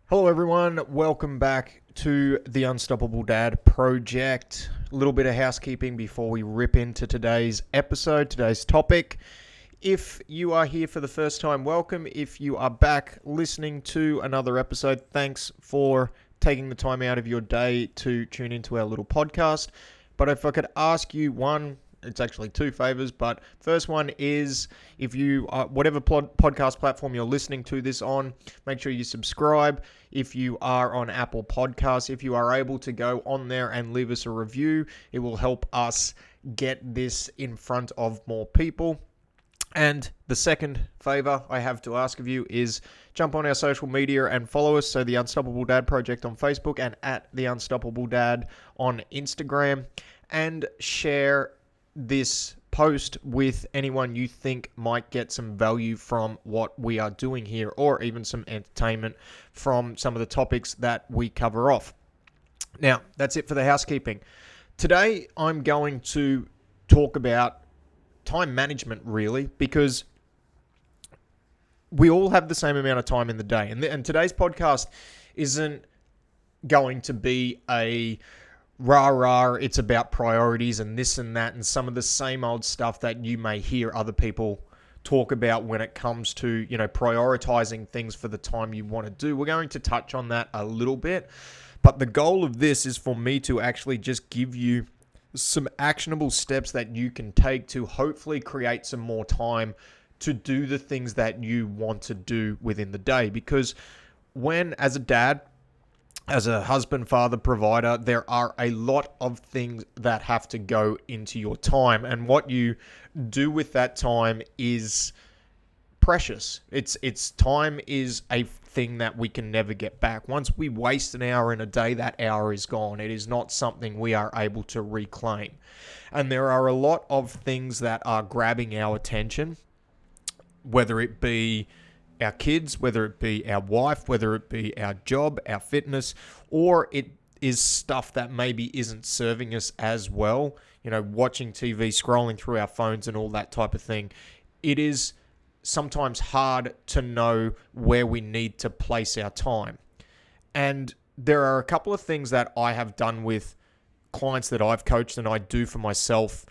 Hello everyone, welcome back to the Unstoppable Dad project. A little bit of housekeeping before we rip into today's episode, today's topic. If you are here for the first time, welcome. If you are back listening to another episode, thanks for taking the time out of your day to tune into our little podcast. But if I could ask you it's actually two favors, but first one is if you are, whatever podcast platform you're listening to this on, make sure you subscribe. If you are on Apple Podcasts, if you are able to go on there and leave us a review, it will help us get this in front of more people. And the second favor I have to ask of you is jump on our social media and follow us. So the Unstoppable Dad Project on Facebook and at the Unstoppable Dad on Instagram, and share this post with anyone you think might get some value from what we are doing here, or even some entertainment from some of the topics that we cover off. Now, that's it for the housekeeping. Today, I'm going to talk about time management, really, because we all have the same amount of time in the day. And today's podcast isn't going to be a rah-rah, it's about priorities and this and that and some of the same old stuff that you may hear other people talk about when it comes to, prioritizing things for the time you want to do. We're going to touch on that a little bit, but the goal of this is for me to actually just give you some actionable steps that you can take to hopefully create some more time to do the things that you want to do within the day. Because as a dad, as a husband, father, provider, there are a lot of things that have to go into your time. And what you do with that time is precious. It's time is a thing that we can never get back. Once we waste an hour in a day, that hour is gone. It is not something we are able to reclaim. And there are a lot of things that are grabbing our attention, whether it be our kids, whether it be our wife, whether it be our job, our fitness, or it is stuff that maybe isn't serving us as well, watching TV, scrolling through our phones and all that type of thing. It is sometimes hard to know where we need to place our time. And there are a couple of things that I have done with clients that I've coached and I do for myself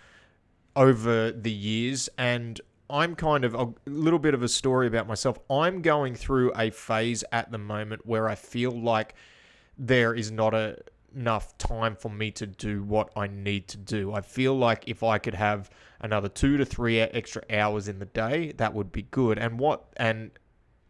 over the years, and I'm kind of a little bit of a story about myself. I'm going through a phase at the moment where I feel like there is not enough time for me to do what I need to do. I feel like if I could have another 2 to 3 extra hours in the day, that would be good. And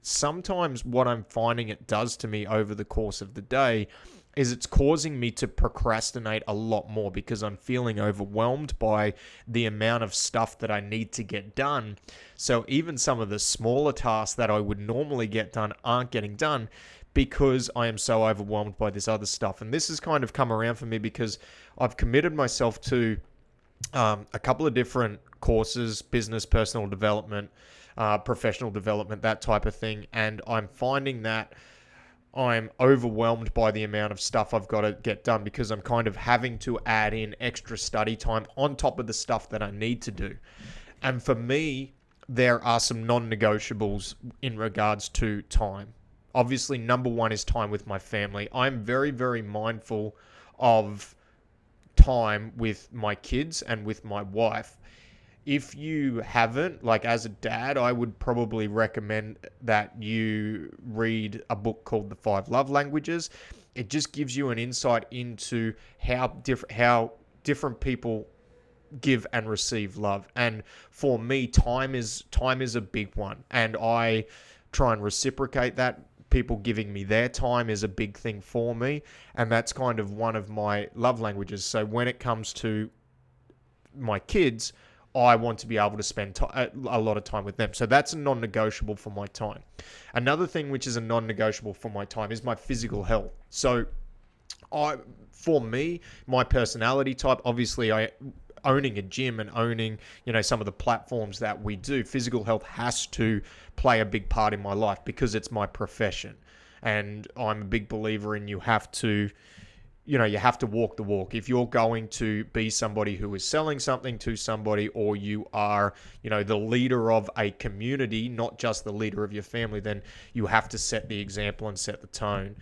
sometimes what I'm finding it does to me over the course of the day is it's causing me to procrastinate a lot more because I'm feeling overwhelmed by the amount of stuff that I need to get done. So even some of the smaller tasks that I would normally get done aren't getting done because I am so overwhelmed by this other stuff. And this has kind of come around for me because I've committed myself to a couple of different courses, business, personal development, professional development, that type of thing. And I'm finding that I'm overwhelmed by the amount of stuff I've got to get done because I'm kind of having to add in extra study time on top of the stuff that I need to do. And for me, there are some non-negotiables in regards to time. Obviously, number one is time with my family. I'm very, very mindful of time with my kids and with my wife. If you haven't, as a dad, I would probably recommend that you read a book called The 5 Love Languages. It just gives you an insight into how different people give and receive love. And for me, time is a big one. And I try and reciprocate that. People giving me their time is a big thing for me. And that's kind of one of my love languages. So when it comes to my kids, I want to be able to spend a lot of time with them. So that's a non-negotiable for my time. Another thing which is a non-negotiable for my time is my physical health. So for me, my personality type, obviously owning a gym and owning, some of the platforms that we do, physical health has to play a big part in my life because it's my profession. And I'm a big believer in you have to you have to walk the walk. If you're going to be somebody who is selling something to somebody, or you are, the leader of a community, not just the leader of your family, then you have to set the example and set the tone.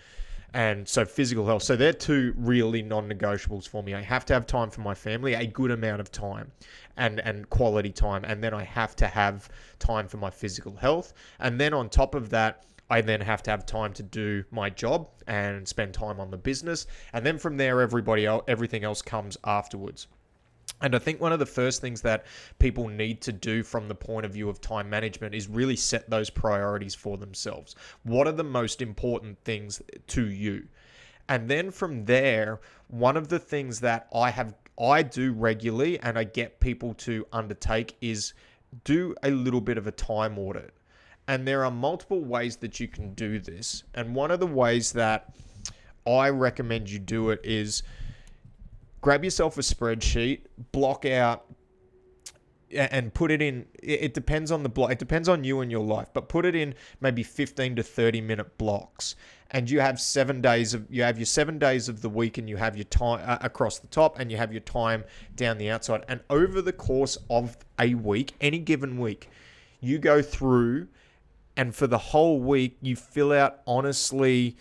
And so physical health. So they're two really non-negotiables for me. I have to have time for my family, a good amount of time and quality time. And then I have to have time for my physical health. And then on top of that, I then have to have time to do my job and spend time on the business. And then from there, everything else comes afterwards. And I think one of the first things that people need to do from the point of view of time management is really set those priorities for themselves. What are the most important things to you? And then from there, one of the things that I do regularly and I get people to undertake is do a little bit of a time audit. And there are multiple ways that you can do this. And one of the ways that I recommend you do it is grab yourself a spreadsheet, block out and put it in. It depends on the block. It depends on you and your life, but put it in maybe 15 to 30 minute blocks. And you have you have your 7 days of the week, and you have your time across the top, and you have your time down the outside. And over the course of a week, any given week, you go through, and for the whole week, you fill out honestly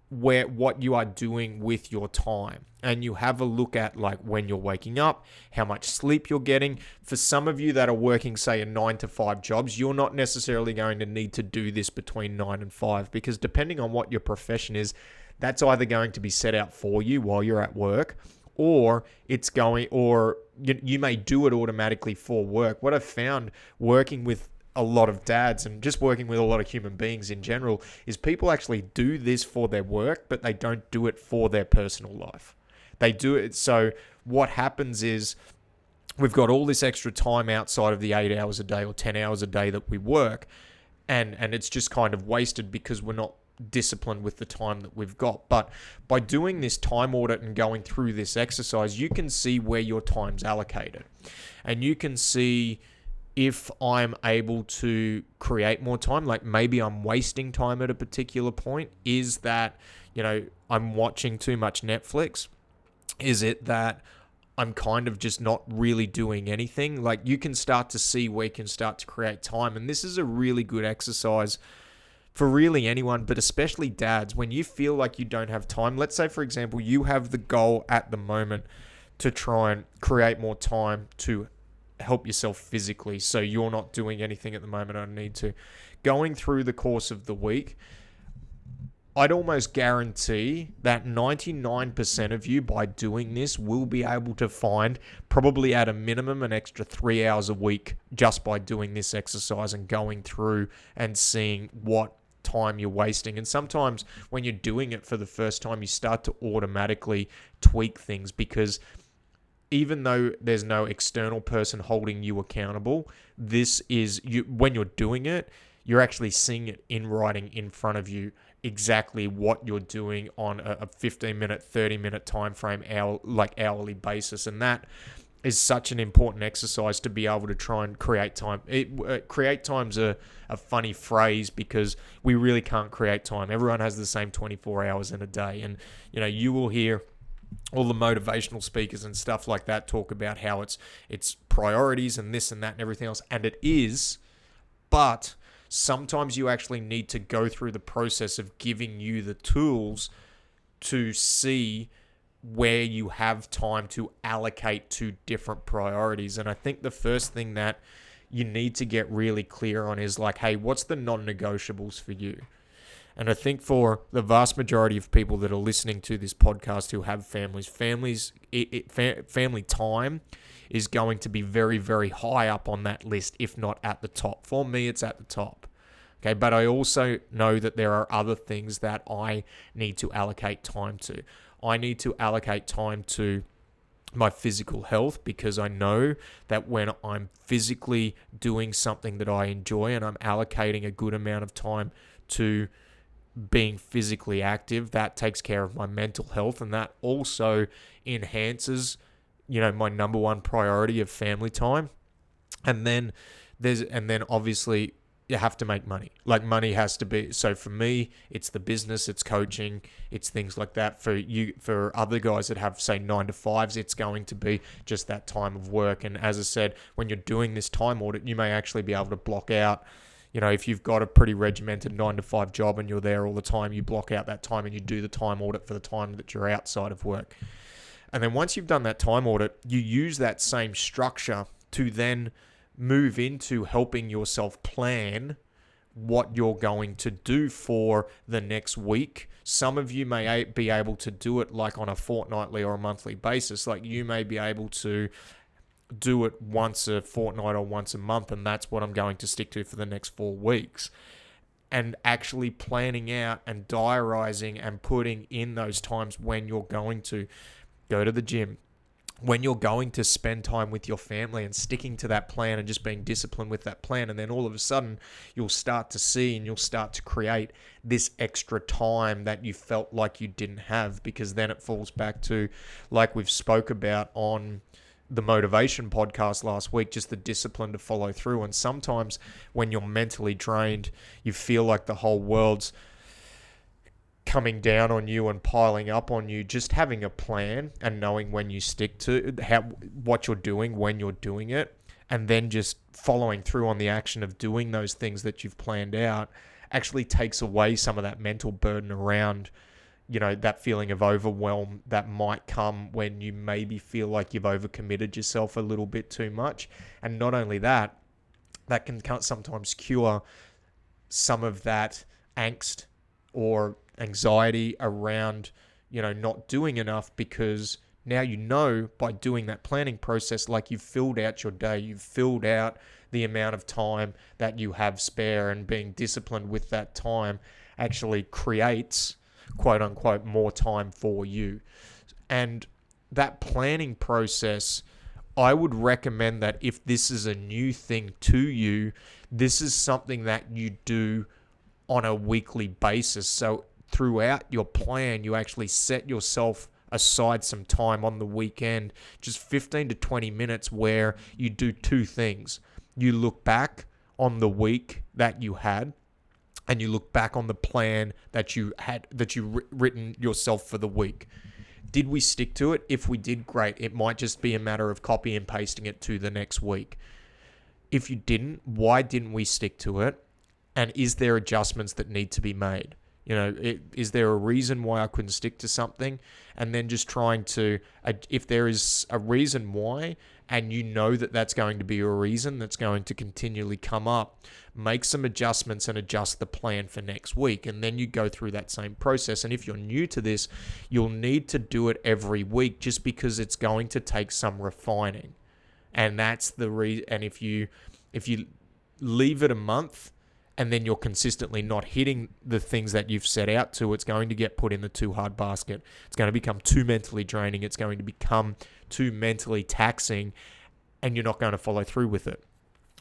what you are doing with your time. And you have a look at like when you're waking up, how much sleep you're getting. For some of you that are working, say, a 9 to 5 jobs, you're not necessarily going to need to do this between 9 and 5, because depending on what your profession is, that's either going to be set out for you while you're at work, or you may do it automatically for work. What I've found working with a lot of dads and just working with a lot of human beings in general is people actually do this for their work, but they don't do it for their personal life. They do it. So what happens is we've got all this extra time outside of the 8 hours a day or 10 hours a day that we work. And it's just kind of wasted because we're not disciplined with the time that we've got. But by doing this time audit and going through this exercise, you can see where your time's allocated. And you can see if I'm able to create more time, like maybe I'm wasting time at a particular point. Is that, I'm watching too much Netflix? Is it that I'm kind of just not really doing anything? Like, you can start to see where you can start to create time. And this is a really good exercise for really anyone, but especially dads. When you feel like you don't have time, let's say, for example, you have the goal at the moment to try and create more time to help yourself physically, so you're not doing anything at the moment. I need to. Going through the course of the week, I'd almost guarantee that 99% of you, by doing this, will be able to find probably at a minimum an extra 3 hours a week just by doing this exercise and going through and seeing what time you're wasting. And sometimes when you're doing it for the first time, you start to automatically tweak things, because even though there's no external person holding you accountable, this is you. When you're doing it, you're actually seeing it in writing in front of you, exactly what you're doing on a 15-minute, 30-minute time frame, hourly basis. And that is such an important exercise to be able to try and create time. Create time's a funny phrase, because we really can't create time. Everyone has the same 24 hours in a day. And, you will hear all the motivational speakers and stuff like that talk about how it's priorities and this and that and everything else. And it is, but sometimes you actually need to go through the process of giving you the tools to see where you have time to allocate to different priorities. And I think the first thing that you need to get really clear on is like, hey, what's the non-negotiables for you? And I think for the vast majority of people that are listening to this podcast who have family time is going to be very, very high up on that list, if not at the top. For me, it's at the top. Okay, but I also know that there are other things that I need to allocate time to. I need to allocate time to my physical health, because I know that when I'm physically doing something that I enjoy and I'm allocating a good amount of time to being physically active, that takes care of my mental health, and that also enhances, my number one priority of family time. And then obviously you have to make money. Like money has to be. So for me, it's the business, it's coaching, it's things like that. For other guys that have say 9 to 5s, it's going to be just that time of work. And as I said, when you're doing this time audit, you may actually be able to block out. If you've got a pretty regimented 9 to 5 job and you're there all the time, you block out that time and you do the time audit for the time that you're outside of work. And then once you've done that time audit, you use that same structure to then move into helping yourself plan what you're going to do for the next week. Some of you may be able to do it like on a fortnightly or a monthly basis. Like you may be able to do it once a fortnight or once a month, and that's what I'm going to stick to for the next 4 weeks. And actually planning out and diarizing and putting in those times when you're going to go to the gym, when you're going to spend time with your family, and sticking to that plan and just being disciplined with that plan. And then all of a sudden you'll start to see and you'll start to create this extra time that you felt like you didn't have, because then it falls back to, like we've spoke about on the motivation podcast last week, just the discipline to follow through. And sometimes when you're mentally drained, you feel like the whole world's coming down on you and piling up on you. Just having a plan and knowing when you stick to what you're doing, when you're doing it, and then just following through on the action of doing those things that you've planned out actually takes away some of that mental burden around, that feeling of overwhelm that might come when you maybe feel like you've overcommitted yourself a little bit too much. And not only that, that can sometimes cure some of that angst or anxiety around, not doing enough, because now by doing that planning process, like you've filled out your day, you've filled out the amount of time that you have spare, and being disciplined with that time actually creates, quote unquote, more time for you. And that planning process, I would recommend that if this is a new thing to you, this is something that you do on a weekly basis. So throughout your plan, you actually set yourself aside some time on the weekend, just 15 to 20 minutes, where you do 2 things. You look back on the week that you had, and you look back on the plan that you had, that you written yourself for the week. Did we stick to it? If we did, great. It might just be a matter of copy and pasting it to the next week. If you didn't, why didn't we stick to it? And is there adjustments that need to be made? Is there a reason why I couldn't stick to something? And then just trying to, if there is a reason why, and that's going to be a reason that's going to continually come up, make some adjustments and adjust the plan for next week. And then you go through that same process. And if you're new to this, you'll need to do it every week, just because it's going to take some refining. And that's the reason. And if you leave it a month, and then you're consistently not hitting the things that you've set out to, it's going to get put in the too hard basket. It's going to become too mentally draining. It's going to become too mentally taxing, and you're not going to follow through with it.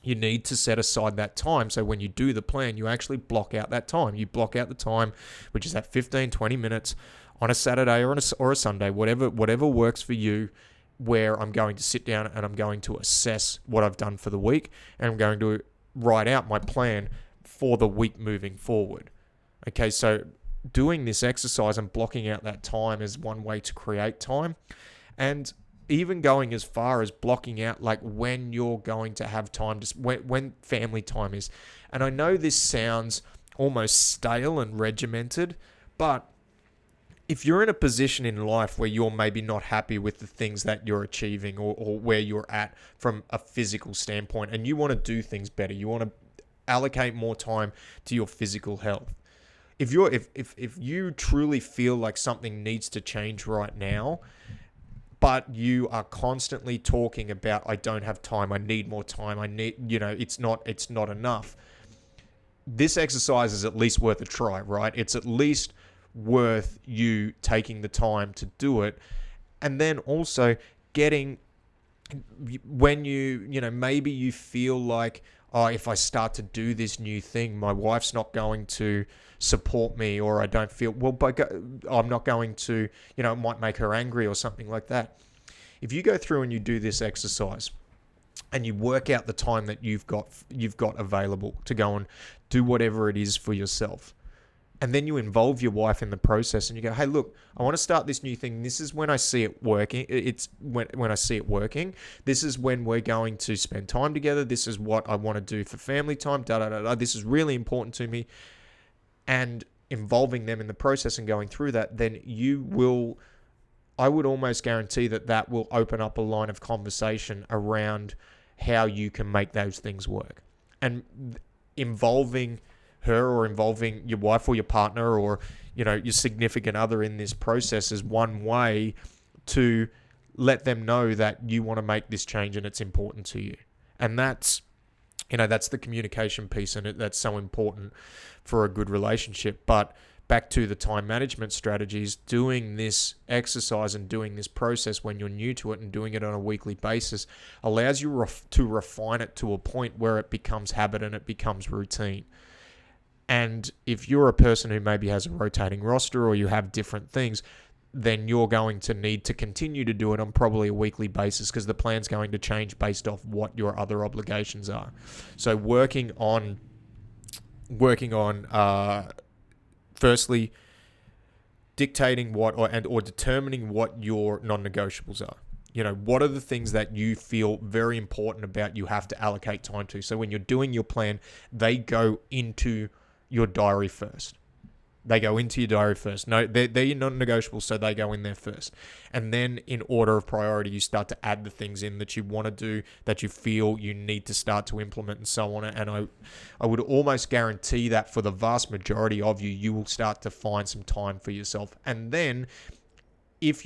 You need to set aside that time. So when you do the plan, you actually block out that time. You block out the time, which is that 15, 20 minutes on a Saturday or a Sunday, whatever works for you, where I'm going to sit down and I'm going to assess what I've done for the week, and I'm going to write out my plan for the week moving forward. Okay, so doing this exercise and blocking out that time is one way to create time. And even going as far as blocking out like when you're going to have time, just when family time is. And I know this sounds almost stale and regimented, but if you're in a position in life where you're maybe not happy with the things that you're achieving, or where you're at from a physical standpoint, and you want to do things better, you want to allocate more time to your physical health. If you truly feel like something needs to change right now, but you are constantly talking about, I don't have time, I need more time, I need, it's not enough. This exercise is at least worth a try, right? It's at least worth you taking the time to do it. And then also when maybe you feel like, oh, if I start to do this new thing, my wife's not going to support me, or I don't feel, I'm not going to, it might make her angry or something like that. If you go through and you do this exercise, and you work out the time that you've got available to go and do whatever it is for yourself. And then you involve your wife in the process, and you go, hey, look, I want to start this new thing. This is when I see it working. It's when I see it working. This is when we're going to spend time together. This is what I want to do for family time. This is really important to me. And involving them in the process and going through that, then I would almost guarantee that will open up a line of conversation around how you can make those things work. And involving her or involving your wife or your partner or, your significant other in this process is one way to let them know that you want to make this change and it's important to you. And that's the communication piece, and that's so important for a good relationship. But back to the time management strategies, doing this exercise and doing this process when you're new to it and doing it on a weekly basis allows you to refine it to a point where it becomes habit and it becomes routine. And if you're a person who maybe has a rotating roster or you have different things, then you're going to need to continue to do it on probably a weekly basis because the plan's going to change based off what your other obligations are. So working on firstly, dictating or determining what your non-negotiables are. What are the things that you feel very important about you have to allocate time to? So when you're doing your plan, they go into your diary first. No, they're your non-negotiables, so they go in there first. And then in order of priority, you start to add the things in that you want to do, that you feel you need to start to implement and so on. And I would almost guarantee that for the vast majority of you will start to find some time for yourself. And then if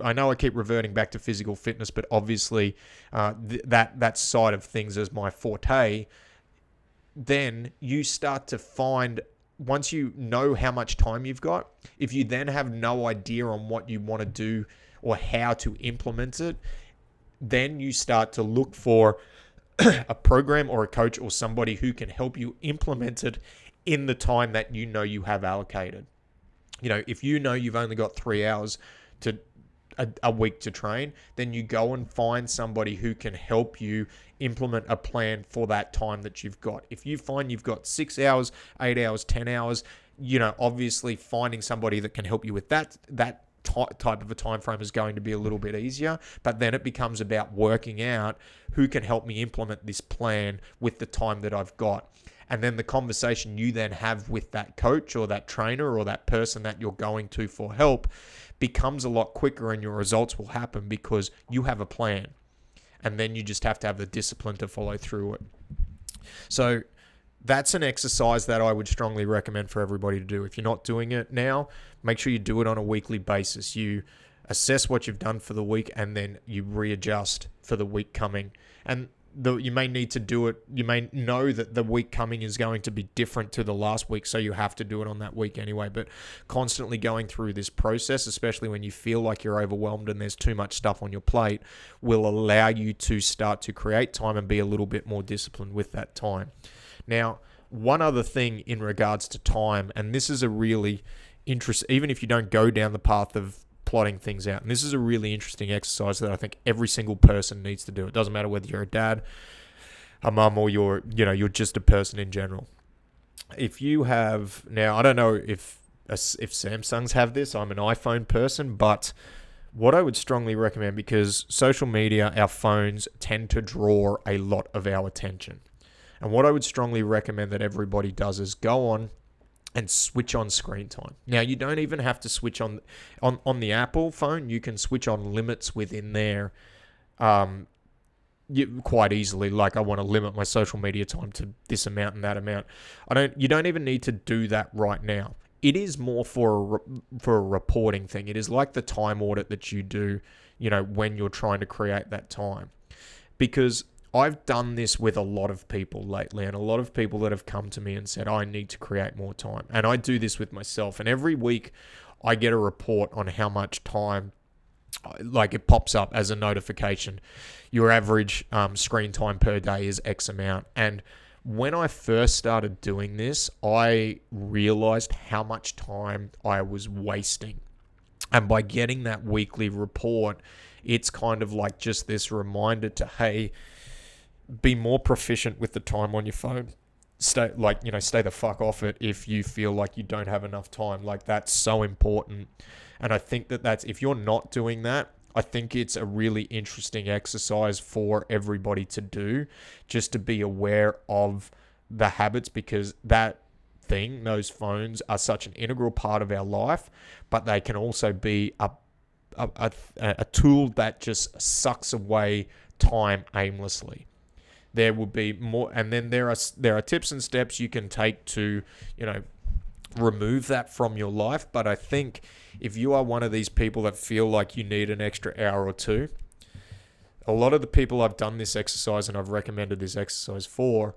I know I keep reverting back to physical fitness, but obviously that side of things is my forte, then you start to find, once you know how much time you've got, if you then have no idea on what you want to do or how to implement it, then you start to look for a program or a coach or somebody who can help you implement it in the time that you have allocated. If you've only got 3 hours to a week to train, then you go and find somebody who can help you implement a plan for that time that you've got. If you find you've got 6 hours, 8 hours, 10 hours, obviously finding somebody that can help you with that type of a time frame is going to be a little bit easier. But then it becomes about working out who can help me implement this plan with the time that I've got. And then the conversation you then have with that coach or that trainer or that person that you're going to for help becomes a lot quicker, and your results will happen because you have a plan. And then you just have to have the discipline to follow through it. So that's an exercise that I would strongly recommend for everybody to do. If you're not doing it now, make sure you do it on a weekly basis. You assess what you've done for the week and then you readjust for the week coming. And you may need to do it. You may know that the week coming is going to be different to the last week, so you have to do it on that week anyway. But constantly going through this process, especially when you feel like you're overwhelmed and there's too much stuff on your plate, will allow you to start to create time and be a little bit more disciplined with that time. Now, one other thing in regards to time, and this is a really interesting, even if you don't go down the path of plotting things out. And this is a really interesting exercise that I think every single person needs to do. It doesn't matter whether you're a dad, a mum, or you're just a person in general. If you have, now I don't know if Samsungs have this, I'm an iPhone person, but what I would strongly recommend, because social media, our phones tend to draw a lot of our attention. And what I would strongly recommend that everybody does is go on and switch on screen time. Now, you don't even have to switch on the Apple phone. You can switch on limits within there quite easily. Like, I want to limit my social media time to this amount and that amount. You don't even need to do that right now. It is more for a reporting thing. It is like the time audit that you do, when you're trying to create that time. Because I've done this with a lot of people lately, and a lot of people that have come to me and said, I need to create more time. And I do this with myself. And every week I get a report on how much time, like it pops up as a notification. Your average screen time per day is X amount. And when I first started doing this, I realized how much time I was wasting. And by getting that weekly report, it's kind of like just this reminder to, hey, be more proficient with the time on your phone. Stay the fuck off it if you feel like you don't have enough time. Like, that's so important. And I think that's, if you're not doing that, I think it's a really interesting exercise for everybody to do, just to be aware of the habits, because those phones are such an integral part of our life, but they can also be a tool that just sucks away time aimlessly. There will be more, and then there are tips and steps you can take to, remove that from your life. But I think if you are one of these people that feel like you need an extra hour or two, a lot of the people I've done this exercise and I've recommended this exercise for,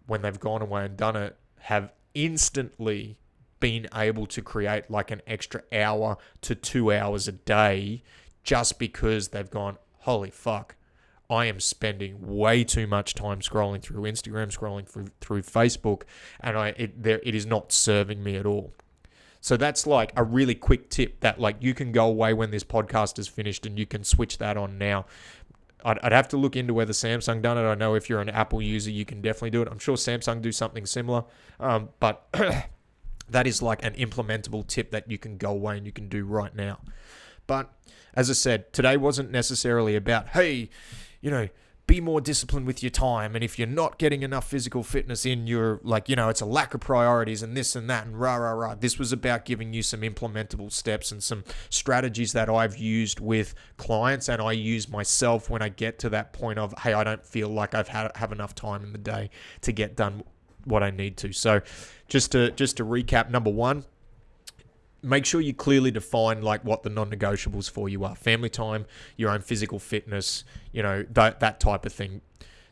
when they've gone away and done it, have instantly been able to create like an extra hour to 2 hours a day, just because they've gone, holy fuck, I am spending way too much time scrolling through Instagram, scrolling through Facebook, and it is not serving me at all. So that's like a really quick tip that, like, you can go away when this podcast is finished and you can switch that on now. I'd have to look into whether Samsung done it. I know if you're an Apple user, you can definitely do it. I'm sure Samsung do something similar, but that is like an implementable tip that you can go away and you can do right now. But as I said, today wasn't necessarily about, hey, be more disciplined with your time. And if you're not getting enough physical fitness in, you're like, it's a lack of priorities and this and that and rah, rah, rah. This was about giving you some implementable steps and some strategies that I've used with clients, and I use myself when I get to that point of, hey, I don't feel like have enough time in the day to get done what I need to. So just to recap, number one, make sure you clearly define like what the non-negotiables for you are. Family time, your own physical fitness, that type of thing.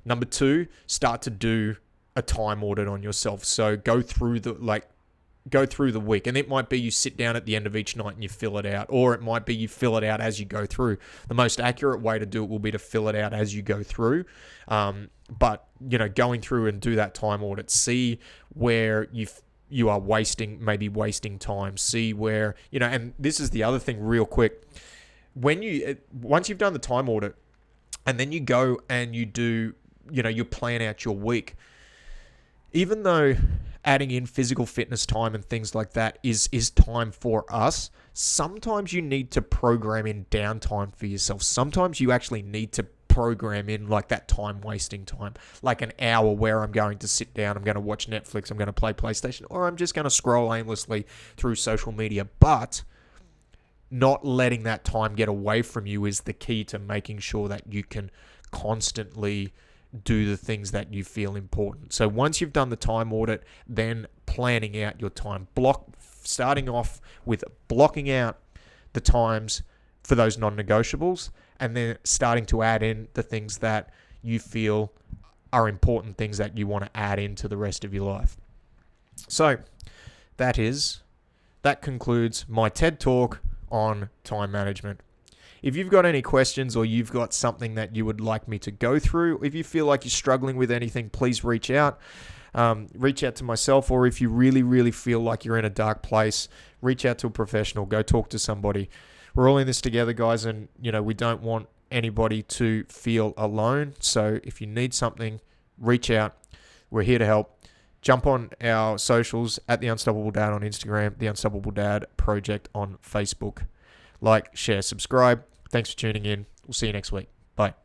Number two, start to do a time audit on yourself. So go through the week, and it might be you sit down at the end of each night and you fill it out, or it might be you fill it out as you go through. The most accurate way to do it will be to fill it out as you go through. But going through and do that time audit, see where you are wasting time, see where, and this is the other thing real quick. Once you've done the time audit and then you go and you do, you plan out your week, even though adding in physical fitness time and things like that is time for us, sometimes you need to program in downtime for yourself. Sometimes you actually need to program in like that time wasting time, like an hour where I'm going to sit down, I'm going to watch Netflix, I'm going to play PlayStation, or I'm just going to scroll aimlessly through social media. But not letting that time get away from you is the key to making sure that you can constantly do the things that you feel important. So once you've done the time audit, then planning out your time, starting off with blocking out the times for those non-negotiables, and then starting to add in the things that you feel are important things that you want to add into the rest of your life. So that concludes my TED Talk on time management. If you've got any questions, or you've got something that you would like me to go through, if you feel like you're struggling with anything, please reach out. Reach out to myself, or if you really, really feel like you're in a dark place, reach out to a professional, go talk to somebody. We're all in this together, guys, and we don't want anybody to feel alone. So if you need something, reach out. We're here to help. Jump on our socials at The Unstoppable Dad on Instagram, The Unstoppable Dad Project on Facebook. Like, share, subscribe. Thanks for tuning in. We'll see you next week. Bye.